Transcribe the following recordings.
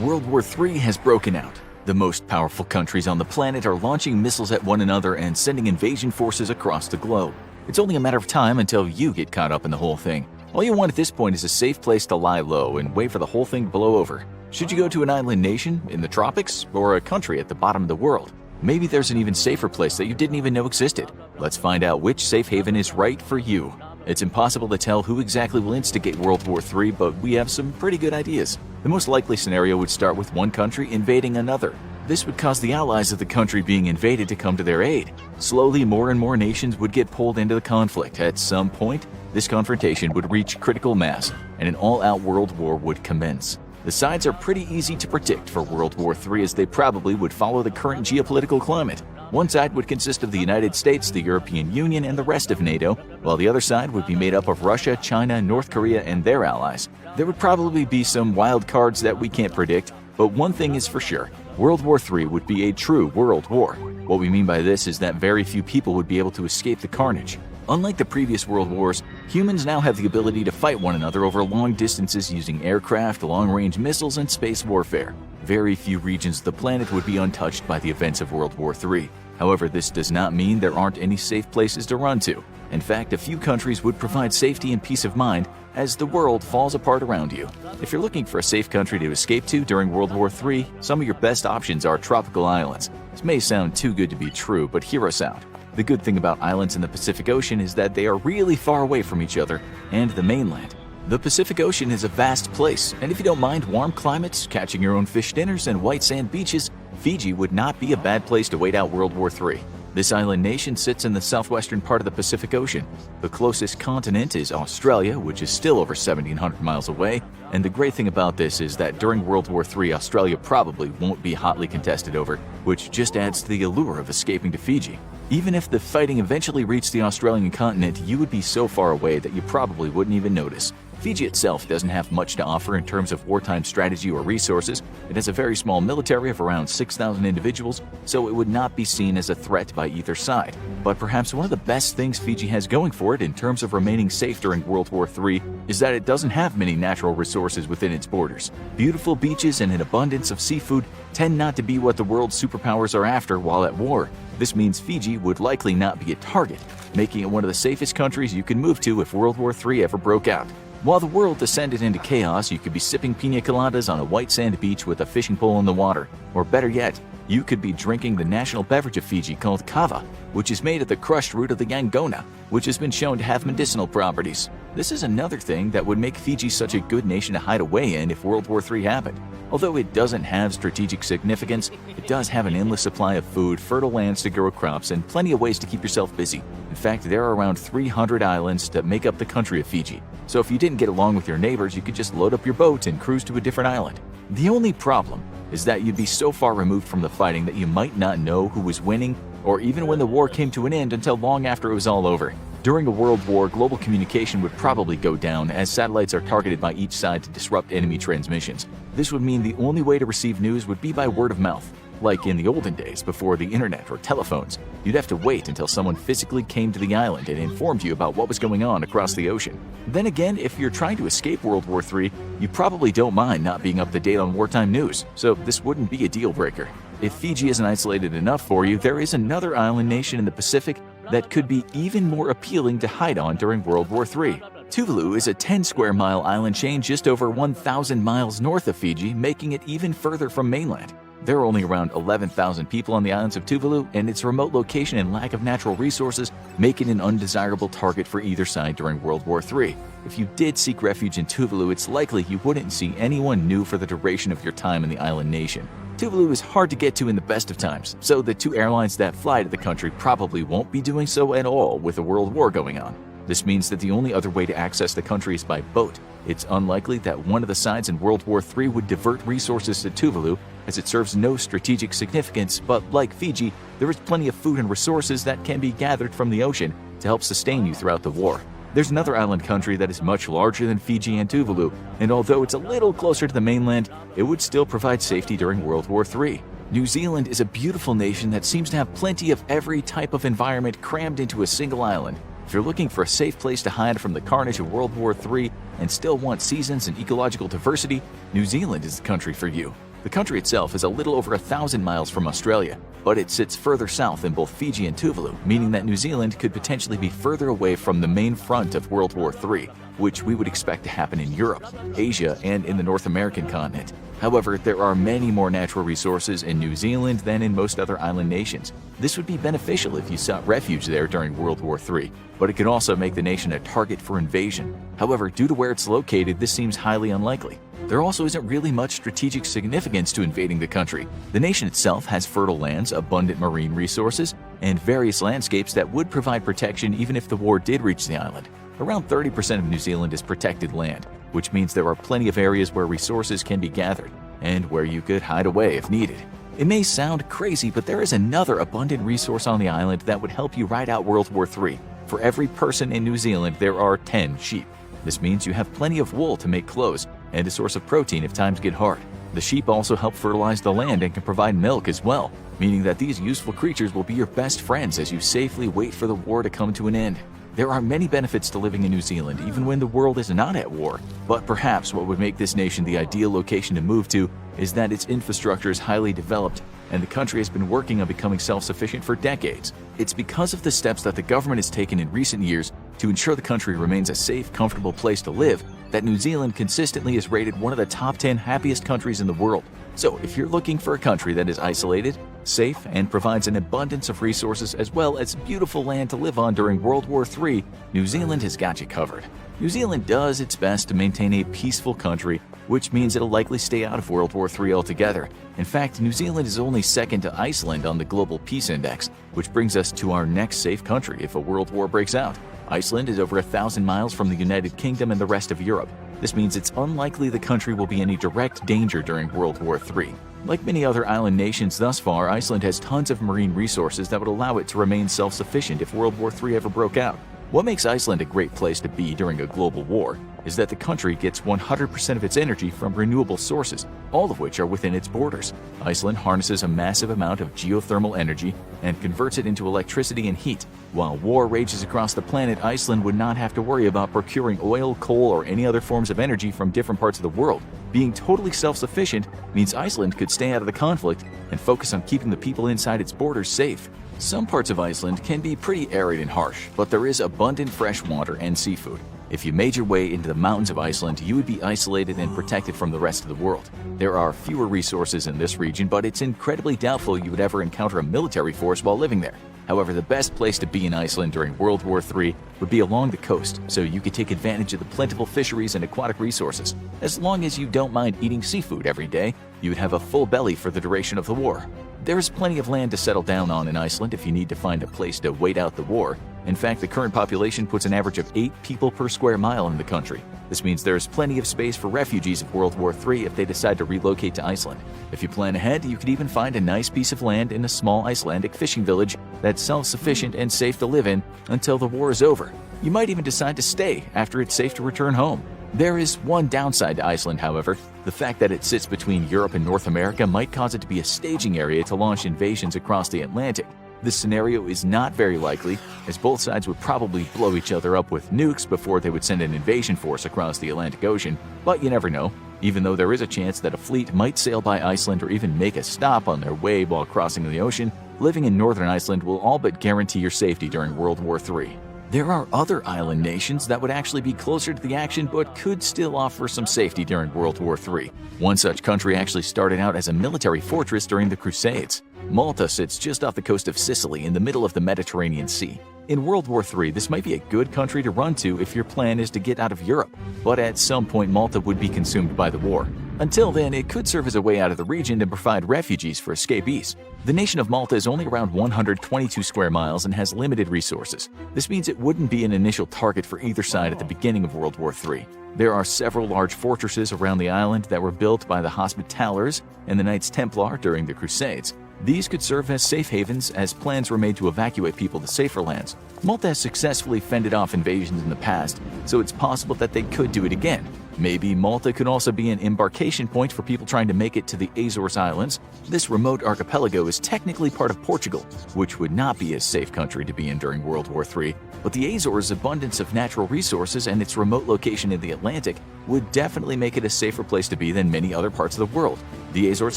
World War III has broken out. The most powerful countries on the planet are launching missiles at one another and sending invasion forces across the globe. It's only a matter of time until you get caught up in the whole thing. All you want at this point is a safe place to lie low and wait for the whole thing to blow over. Should you go to an island nation in the tropics or a country at the bottom of the world? Maybe there's an even safer place that you didn't even know existed. Let's find out which safe haven is right for you. It's impossible to tell who exactly will instigate World War III, but we have some pretty good ideas. The most likely scenario would start with one country invading another. This would cause the allies of the country being invaded to come to their aid. Slowly, more and more nations would get pulled into the conflict. At some point, this confrontation would reach critical mass, and an all-out world war would commence. The sides are pretty easy to predict for World War III, as they probably would follow the current geopolitical climate. One side would consist of the United States, the European Union, and the rest of NATO, while the other side would be made up of Russia, China, North Korea, and their allies. There would probably be some wild cards that we can't predict, but one thing is for sure. World War III would be a true world war. What we mean by this is that very few people would be able to escape the carnage. Unlike the previous world wars, humans now have the ability to fight one another over long distances using aircraft, long-range missiles, and space warfare. Very few regions of the planet would be untouched by the events of World War III. However, this does not mean there aren't any safe places to run to. In fact, a few countries would provide safety and peace of mind as the world falls apart around you. If you're looking for a safe country to escape to during World War III, some of your best options are tropical islands. This may sound too good to be true, but hear us out. The good thing about islands in the Pacific Ocean is that they are really far away from each other and the mainland. The Pacific Ocean is a vast place, and if you don't mind warm climates, catching your own fish dinners, and white sand beaches, Fiji would not be a bad place to wait out World War III. This island nation sits in the southwestern part of the Pacific Ocean. The closest continent is Australia, which is still over 1,700 miles away, and the great thing about this is that during World War III, Australia probably won't be hotly contested over, which just adds to the allure of escaping to Fiji. Even if the fighting eventually reached the Australian continent, you would be so far away that you probably wouldn't even notice. Fiji itself doesn't have much to offer in terms of wartime strategy or resources. It has a very small military of around 6,000 individuals, so it would not be seen as a threat by either side. But perhaps one of the best things Fiji has going for it in terms of remaining safe during World War III is that it doesn't have many natural resources within its borders. Beautiful beaches and an abundance of seafood tend not to be what the world's superpowers are after while at war. This means Fiji would likely not be a target, making it one of the safest countries you can move to if World War III ever broke out. While the world descended into chaos, you could be sipping pina coladas on a white sand beach with a fishing pole in the water. Or better yet, you could be drinking the national beverage of Fiji called kava, which is made of the crushed root of the yangona, which has been shown to have medicinal properties. This is another thing that would make Fiji such a good nation to hide away in if World War III happened. Although it doesn't have strategic significance, it does have an endless supply of food, fertile lands to grow crops, and plenty of ways to keep yourself busy. In fact, there are around 300 islands that make up the country of Fiji. So if you didn't get along with your neighbors, you could just load up your boat and cruise to a different island. The only problem is that you'd be so far removed from the fighting that you might not know who was winning, or even when the war came to an end until long after it was all over. During a world war, global communication would probably go down as satellites are targeted by each side to disrupt enemy transmissions. This would mean the only way to receive news would be by word of mouth. Like in the olden days before the internet or telephones, you'd have to wait until someone physically came to the island and informed you about what was going on across the ocean. Then again, if you're trying to escape World War III, you probably don't mind not being up to date on wartime news, so this wouldn't be a deal breaker. If Fiji isn't isolated enough for you, there is another island nation in the Pacific that could be even more appealing to hide on during World War III. Tuvalu is a 10-square-mile island chain just over 1,000 miles north of Fiji, making it even further from mainland. There are only around 11,000 people on the islands of Tuvalu, and its remote location and lack of natural resources make it an undesirable target for either side during World War III. If you did seek refuge in Tuvalu, it's likely you wouldn't see anyone new for the duration of your time in the island nation. Tuvalu is hard to get to in the best of times, so the two airlines that fly to the country probably won't be doing so at all with a world war going on. This means that the only other way to access the country is by boat. It's unlikely that one of the sides in World War III would divert resources to Tuvalu, as it serves no strategic significance, but like Fiji, there is plenty of food and resources that can be gathered from the ocean to help sustain you throughout the war. There's another island country that is much larger than Fiji and Tuvalu, and although it's a little closer to the mainland, it would still provide safety during World War III. New Zealand is a beautiful nation that seems to have plenty of every type of environment crammed into a single island. If you're looking for a safe place to hide from the carnage of World War III and still want seasons and ecological diversity, New Zealand is the country for you. The country itself is a little over 1,000 miles from Australia, but it sits further south than both Fiji and Tuvalu, meaning that New Zealand could potentially be further away from the main front of World War III, which we would expect to happen in Europe, Asia, and in the North American continent. However, there are many more natural resources in New Zealand than in most other island nations. This would be beneficial if you sought refuge there during World War III, but it could also make the nation a target for invasion. However, due to where it's located, this seems highly unlikely. There also isn't really much strategic significance to invading the country. The nation itself has fertile lands, abundant marine resources, and various landscapes that would provide protection even if the war did reach the island. Around 30% of New Zealand is protected land, which means there are plenty of areas where resources can be gathered, and where you could hide away if needed. It may sound crazy, but there is another abundant resource on the island that would help you ride out World War III. For every person in New Zealand, there are 10 sheep. This means you have plenty of wool to make clothes, and a source of protein if times get hard. The sheep also help fertilize the land and can provide milk as well, meaning that these useful creatures will be your best friends as you safely wait for the war to come to an end. There are many benefits to living in New Zealand even when the world is not at war, but perhaps what would make this nation the ideal location to move to is that its infrastructure is highly developed and the country has been working on becoming self-sufficient for decades. It's because of the steps that the government has taken in recent years to ensure the country remains a safe, comfortable place to live that New Zealand consistently is rated one of the top 10 happiest countries in the world. So if you're looking for a country that is isolated, safe, and provides an abundance of resources as well as beautiful land to live on during World War III, New Zealand has got you covered. New Zealand does its best to maintain a peaceful country, which means it'll likely stay out of World War III altogether. In fact, New Zealand is only second to Iceland on the Global Peace Index, which brings us to our next safe country if a world war breaks out. Iceland is over 1,000 miles from the United Kingdom and the rest of Europe. This means it's unlikely the country will be in any direct danger during World War III. Like many other island nations thus far, Iceland has tons of marine resources that would allow it to remain self-sufficient if World War III ever broke out. What makes Iceland a great place to be during a global war is that the country gets 100% of its energy from renewable sources, all of which are within its borders. Iceland harnesses a massive amount of geothermal energy and converts it into electricity and heat. While war rages across the planet, Iceland would not have to worry about procuring oil, coal, or any other forms of energy from different parts of the world. Being totally self-sufficient means Iceland could stay out of the conflict and focus on keeping the people inside its borders safe. Some parts of Iceland can be pretty arid and harsh, but there is abundant fresh water and seafood. If you made your way into the mountains of Iceland, you would be isolated and protected from the rest of the world. There are fewer resources in this region, but it's incredibly doubtful you would ever encounter a military force while living there. However, the best place to be in Iceland during World War III would be along the coast, so you could take advantage of the plentiful fisheries and aquatic resources. As long as you don't mind eating seafood every day, you would have a full belly for the duration of the war. There is plenty of land to settle down on in Iceland if you need to find a place to wait out the war. In fact, the current population puts an average of 8 people per square mile in the country. This means there is plenty of space for refugees of World War III if they decide to relocate to Iceland. If you plan ahead, you could even find a nice piece of land in a small Icelandic fishing village that's self-sufficient and safe to live in until the war is over. You might even decide to stay after it's safe to return home. There is one downside to Iceland, however. The fact that it sits between Europe and North America might cause it to be a staging area to launch invasions across the Atlantic. This scenario is not very likely, as both sides would probably blow each other up with nukes before they would send an invasion force across the Atlantic Ocean, but you never know. Even though there is a chance that a fleet might sail by Iceland or even make a stop on their way while crossing the ocean, living in northern Iceland will all but guarantee your safety during World War III. There are other island nations that would actually be closer to the action but could still offer some safety during World War III. One such country actually started out as a military fortress during the Crusades. Malta sits just off the coast of Sicily in the middle of the Mediterranean Sea. In World War III, this might be a good country to run to if your plan is to get out of Europe, but at some point Malta would be consumed by the war. Until then, it could serve as a way out of the region and provide refugees for escapees. The nation of Malta is only around 122 square miles and has limited resources. This means it wouldn't be an initial target for either side at the beginning of World War III. There are several large fortresses around the island that were built by the Hospitallers and the Knights Templar during the Crusades. These could serve as safe havens as plans were made to evacuate people to safer lands. Malta has successfully fended off invasions in the past, so it's possible that they could do it again. Maybe Malta could also be an embarkation point for people trying to make it to the Azores Islands. This remote archipelago is technically part of Portugal, which would not be a safe country to be in during World War III, but the Azores' abundance of natural resources and its remote location in the Atlantic would definitely make it a safer place to be than many other parts of the world. The Azores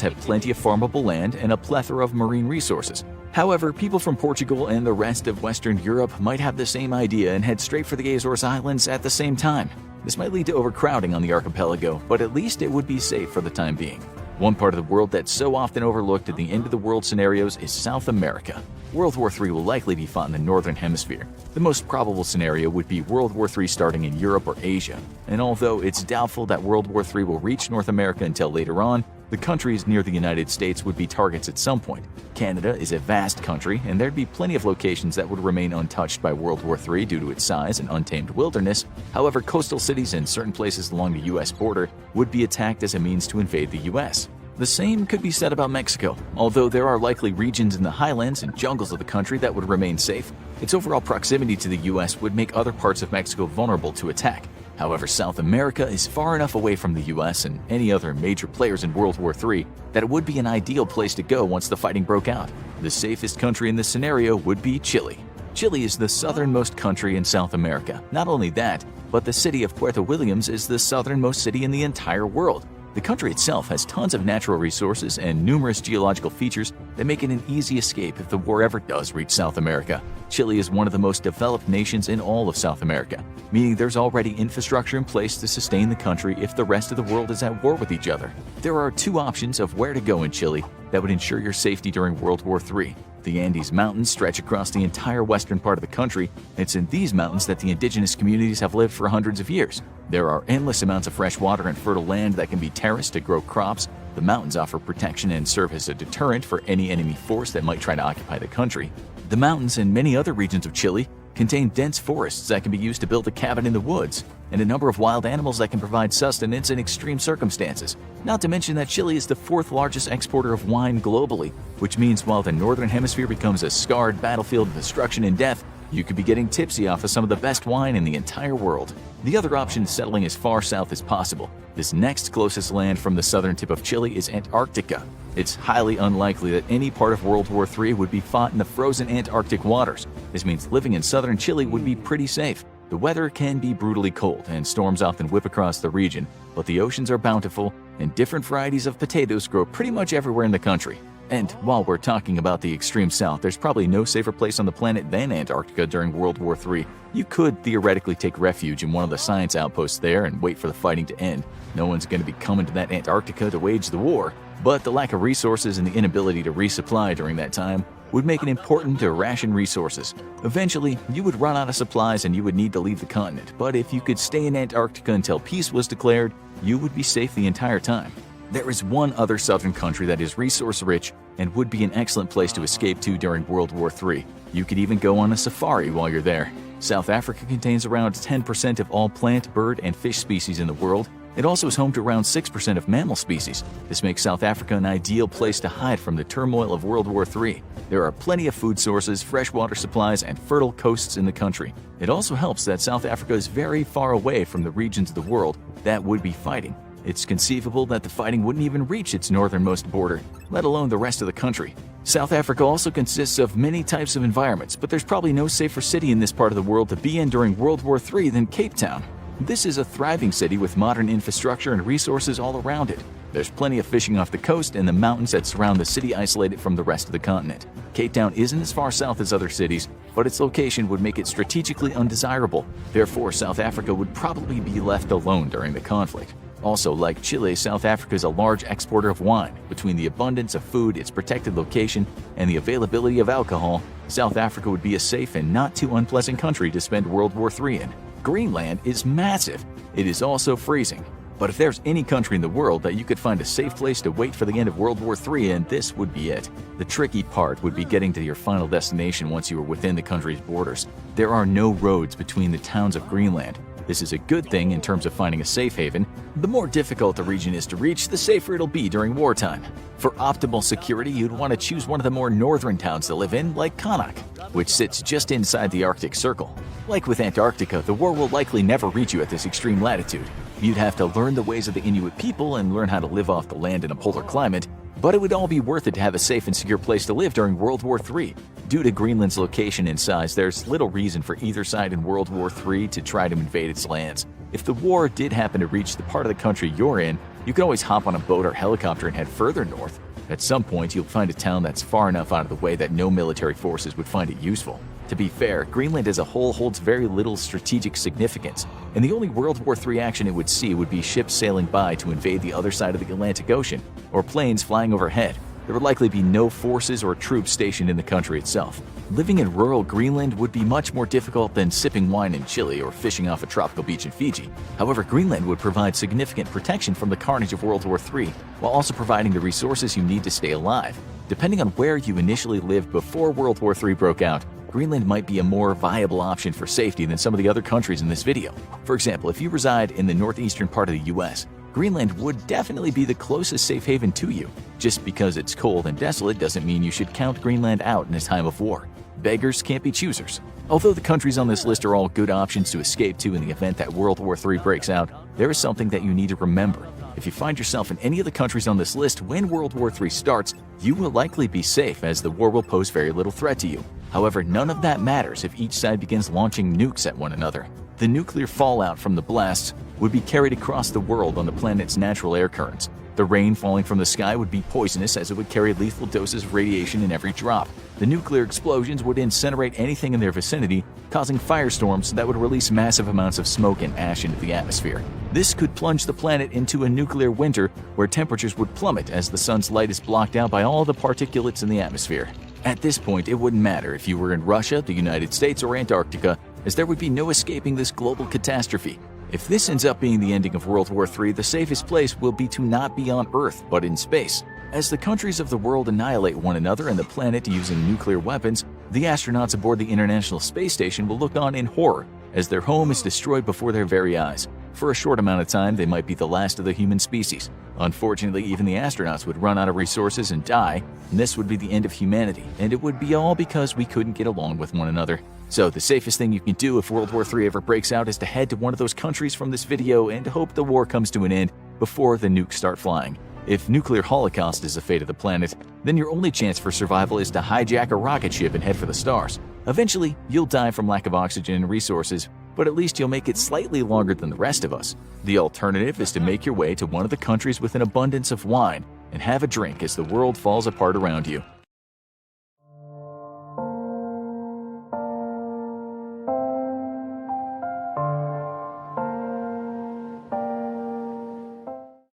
have plenty of farmable land and a plethora of marine resources. However, people from Portugal and the rest of Western Europe might have the same idea and head straight for the Azores Islands at the same time. This might lead to overcrowding on the archipelago, but at least it would be safe for the time being. One part of the world that's so often overlooked in the end-of-the-world scenarios is South America. World War III will likely be fought in the Northern Hemisphere. The most probable scenario would be World War III starting in Europe or Asia, and although it's doubtful that World War III will reach North America until later on, the countries near the United States would be targets at some point. Canada is a vast country, and there'd be plenty of locations that would remain untouched by World War III due to its size and untamed wilderness. However, coastal cities and certain places along the U.S. border would be attacked as a means to invade the U.S. The same could be said about Mexico. Although there are likely regions in the highlands and jungles of the country that would remain safe, its overall proximity to the U.S. would make other parts of Mexico vulnerable to attack. However, South America is far enough away from the US and any other major players in World War III that it would be an ideal place to go once the fighting broke out. The safest country in this scenario would be Chile. Chile is the southernmost country in South America. Not only that, but the city of Puerto Williams is the southernmost city in the entire world. The country itself has tons of natural resources and numerous geological features that make it an easy escape if the war ever does reach South America. Chile is one of the most developed nations in all of South America, meaning there's already infrastructure in place to sustain the country if the rest of the world is at war with each other. There are two options of where to go in Chile that would ensure your safety during World War III. The Andes Mountains stretch across the entire western part of the country, and it's in these mountains that the indigenous communities have lived for hundreds of years. There are endless amounts of fresh water and fertile land that can be terraced to grow crops. The mountains offer protection and serve as a deterrent for any enemy force that might try to occupy the country. The mountains and many other regions of Chile contain dense forests that can be used to build a cabin in the woods, and a number of wild animals that can provide sustenance in extreme circumstances. Not to mention that Chile is the fourth largest exporter of wine globally, which means while the Northern Hemisphere becomes a scarred battlefield of destruction and death, you could be getting tipsy off of some of the best wine in the entire world. The other option is settling as far south as possible. This next closest land from the southern tip of Chile is Antarctica. It's highly unlikely that any part of World War III would be fought in the frozen Antarctic waters. This means living in southern Chile would be pretty safe. The weather can be brutally cold, and storms often whip across the region, but the oceans are bountiful, and different varieties of potatoes grow pretty much everywhere in the country. And while we're talking about the extreme south, there's probably no safer place on the planet than Antarctica during World War III. You could theoretically take refuge in one of the science outposts there and wait for the fighting to end. No one's going to be coming to that Antarctica to wage the war, but the lack of resources and the inability to resupply during that time would make it important to ration resources. Eventually, you would run out of supplies and you would need to leave the continent, but if you could stay in Antarctica until peace was declared, you would be safe the entire time. There is one other southern country that is resource-rich and would be an excellent place to escape to during World War III. You could even go on a safari while you're there. South Africa contains around 10% of all plant, bird, and fish species in the world. It also is home to around 6% of mammal species. This makes South Africa an ideal place to hide from the turmoil of World War III. There are plenty of food sources, fresh water supplies, and fertile coasts in the country. It also helps that South Africa is very far away from the regions of the world that would be fighting. It's conceivable that the fighting wouldn't even reach its northernmost border, let alone the rest of the country. South Africa also consists of many types of environments, but there's probably no safer city in this part of the world to be in during World War III than Cape Town. This is a thriving city with modern infrastructure and resources all around it. There's plenty of fishing off the coast, and the mountains that surround the city isolate it from the rest of the continent. Cape Town isn't as far south as other cities, but its location would make it strategically undesirable. Therefore, South Africa would probably be left alone during the conflict. Also, like Chile, South Africa is a large exporter of wine. Between the abundance of food, its protected location, and the availability of alcohol, South Africa would be a safe and not too unpleasant country to spend World War III in. Greenland is massive. It is also freezing. But if there's any country in the world that you could find a safe place to wait for the end of World War III in, this would be it. The tricky part would be getting to your final destination once you are within the country's borders. There are no roads between the towns of Greenland. This is a good thing in terms of finding a safe haven. The more difficult the region is to reach, the safer it'll be during wartime. For optimal security, you'd want to choose one of the more northern towns to live in, like Qaanaaq, which sits just inside the Arctic Circle. Like with Antarctica, the war will likely never reach you at this extreme latitude. You'd have to learn the ways of the Inuit people and learn how to live off the land in a polar climate, but it would all be worth it to have a safe and secure place to live during World War III. Due to Greenland's location and size, there's little reason for either side in World War III to try to invade its lands. If the war did happen to reach the part of the country you're in, you can always hop on a boat or helicopter and head further north. At some point, you'll find a town that's far enough out of the way that no military forces would find it useful. To be fair, Greenland as a whole holds very little strategic significance, and the only World War III action it would see would be ships sailing by to invade the other side of the Atlantic Ocean, or planes flying overhead. There would likely be no forces or troops stationed in the country itself. Living in rural Greenland would be much more difficult than sipping wine in Chile or fishing off a tropical beach in Fiji. However, Greenland would provide significant protection from the carnage of World War III, while also providing the resources you need to stay alive. Depending on where you initially lived before World War III broke out, Greenland might be a more viable option for safety than some of the other countries in this video. For example, if you reside in the northeastern part of the US, Greenland would definitely be the closest safe haven to you. Just because it's cold and desolate doesn't mean you should count Greenland out in a time of war. Beggars can't be choosers. Although the countries on this list are all good options to escape to in the event that World War III breaks out, there is something that you need to remember. If you find yourself in any of the countries on this list when World War III starts, you will likely be safe as the war will pose very little threat to you. However, none of that matters if each side begins launching nukes at one another. The nuclear fallout from the blasts would be carried across the world on the planet's natural air currents. The rain falling from the sky would be poisonous as it would carry lethal doses of radiation in every drop. The nuclear explosions would incinerate anything in their vicinity, causing firestorms that would release massive amounts of smoke and ash into the atmosphere. This could plunge the planet into a nuclear winter where temperatures would plummet as the sun's light is blocked out by all the particulates in the atmosphere. At this point, it wouldn't matter if you were in Russia, the United States, or Antarctica, as there would be no escaping this global catastrophe. If this ends up being the ending of World War III, the safest place will be to not be on Earth, but in space. As the countries of the world annihilate one another and the planet using nuclear weapons, the astronauts aboard the International Space Station will look on in horror as their home is destroyed before their very eyes. For a short amount of time, they might be the last of the human species. Unfortunately, even the astronauts would run out of resources and die, and this would be the end of humanity, and it would be all because we couldn't get along with one another. So the safest thing you can do if World War III ever breaks out is to head to one of those countries from this video and hope the war comes to an end before the nukes start flying. If nuclear holocaust is the fate of the planet, then your only chance for survival is to hijack a rocket ship and head for the stars. Eventually, you'll die from lack of oxygen and resources, but at least you'll make it slightly longer than the rest of us. The alternative is to make your way to one of the countries with an abundance of wine and have a drink as the world falls apart around you.